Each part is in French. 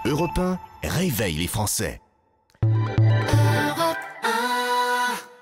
Europe 1 réveille les Français.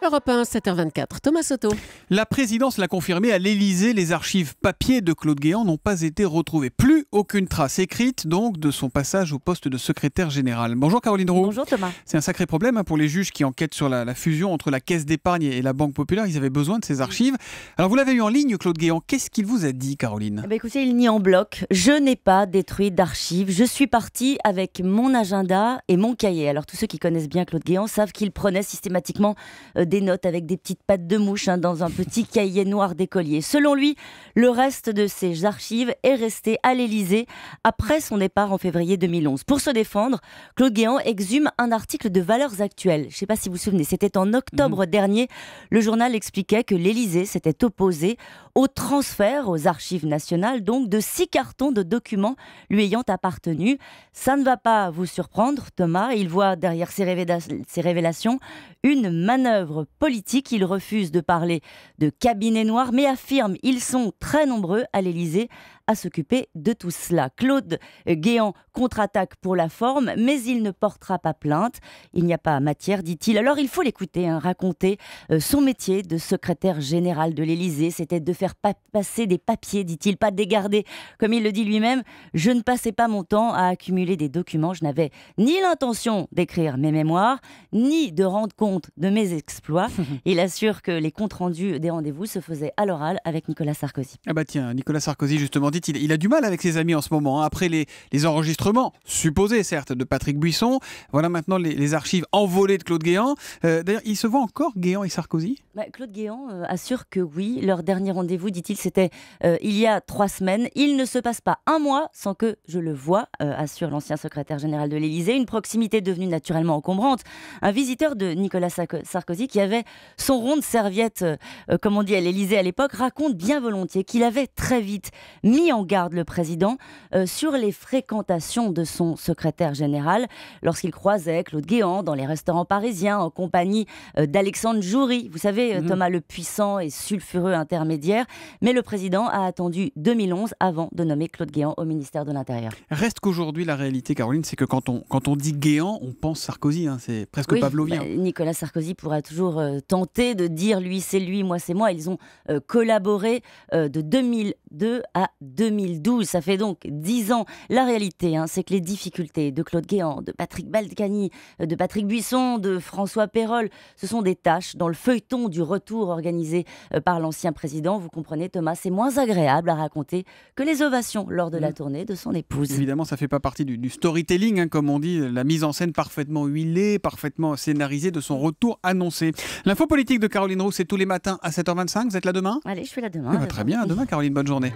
Europe 1, 7h24. Thomas Soto. La présidence l'a confirmé à l'Élysée, les archives papier de Claude Guéant n'ont pas été retrouvées. Plus aucune trace écrite donc de son passage au poste de secrétaire général. Bonjour Caroline Roux. Bonjour Thomas. C'est un sacré problème pour les juges qui enquêtent sur la fusion entre la Caisse d'épargne et la Banque Populaire. Ils avaient besoin de ces archives. Alors vous l'avez eu en ligne, Claude Guéant. Qu'est-ce qu'il vous a dit, Caroline ? Écoutez, il nie en bloc. Je n'ai pas détruit d'archives. Je suis parti avec mon agenda et mon cahier. Alors tous ceux qui connaissent bien Claude Guéant savent qu'il prenait systématiquement des notes avec des petites pattes de mouche dans un petit cahier noir d'écolier. Selon lui, le reste de ses archives est resté à l'Élysée après son départ en février 2011. Pour se défendre, Claude Guéant exhume un article de Valeurs Actuelles. Je ne sais pas si vous vous souvenez, c'était en octobre dernier. Le journal expliquait que l'Élysée s'était opposé au transfert aux archives nationales, donc de 6 cartons de documents lui ayant appartenu. Ça ne va pas vous surprendre, Thomas. Il voit derrière ces révélations une manœuvre politique. Il refuse de parler de cabinet noir, mais affirme ils sont très nombreux à l'Élysée à s'occuper de tout cela. Claude Guéant contre-attaque pour la forme, mais il ne portera pas plainte. Il n'y a pas matière, dit-il. Alors il faut l'écouter, raconter son métier de secrétaire général de l'Élysée. C'était de faire passer des papiers, dit-il, pas de les garder. Comme il le dit lui-même, je ne passais pas mon temps à accumuler des documents. Je n'avais ni l'intention d'écrire mes mémoires, ni de rendre compte de mes exploits. Il assure que les comptes rendus des rendez-vous se faisaient à l'oral avec Nicolas Sarkozy. Ah bah tiens, Nicolas Sarkozy justement dit il a du mal avec ses amis en ce moment. Après les enregistrements, supposés certes, de Patrick Buisson, voilà maintenant les archives envolées de Claude Guéant. D'ailleurs, il se voit encore Guéant et Sarkozy ? Claude Guéant assure que oui. Leur dernier rendez-vous, dit-il, c'était il y a 3 semaines. Il ne se passe pas un mois sans que je le voie, assure l'ancien secrétaire général de l'Élysée. Une proximité devenue naturellement encombrante. Un visiteur de Nicolas Sarkozy qui avait son rond de serviette, comme on dit à l'Élysée à l'époque, raconte bien volontiers qu'il avait très vite mis en garde le président sur les fréquentations de son secrétaire général lorsqu'il croisait Claude Guéant dans les restaurants parisiens en compagnie d'Alexandre Joury. Vous savez, Thomas, le puissant et sulfureux intermédiaire. Mais le président a attendu 2011 avant de nommer Claude Guéant au ministère de l'Intérieur. Reste qu'aujourd'hui, la réalité, Caroline, c'est que quand on dit Guéant, on pense Sarkozy. C'est presque pavlovien. Nicolas Sarkozy pourra toujours tenter de dire lui c'est lui, moi c'est moi. Ils ont collaboré de 2002 à 2012. Ça fait donc 10 ans. La réalité, c'est que les difficultés de Claude Guéant, de Patrick Balkany, de Patrick Buisson, de François Pérolle, ce sont des tâches dans le feuilleton du retour organisé par l'ancien président. Vous comprenez, Thomas, c'est moins agréable à raconter que les ovations lors de la tournée de son épouse. Évidemment, ça ne fait pas partie du storytelling, comme on dit, la mise en scène parfaitement huilée, parfaitement scénarisée de son retour annoncé. L'info politique de Caroline Roux, c'est tous les matins à 7h25. Vous êtes là demain ? Allez, je suis là demain. Très bien, à demain Caroline, bonne journée.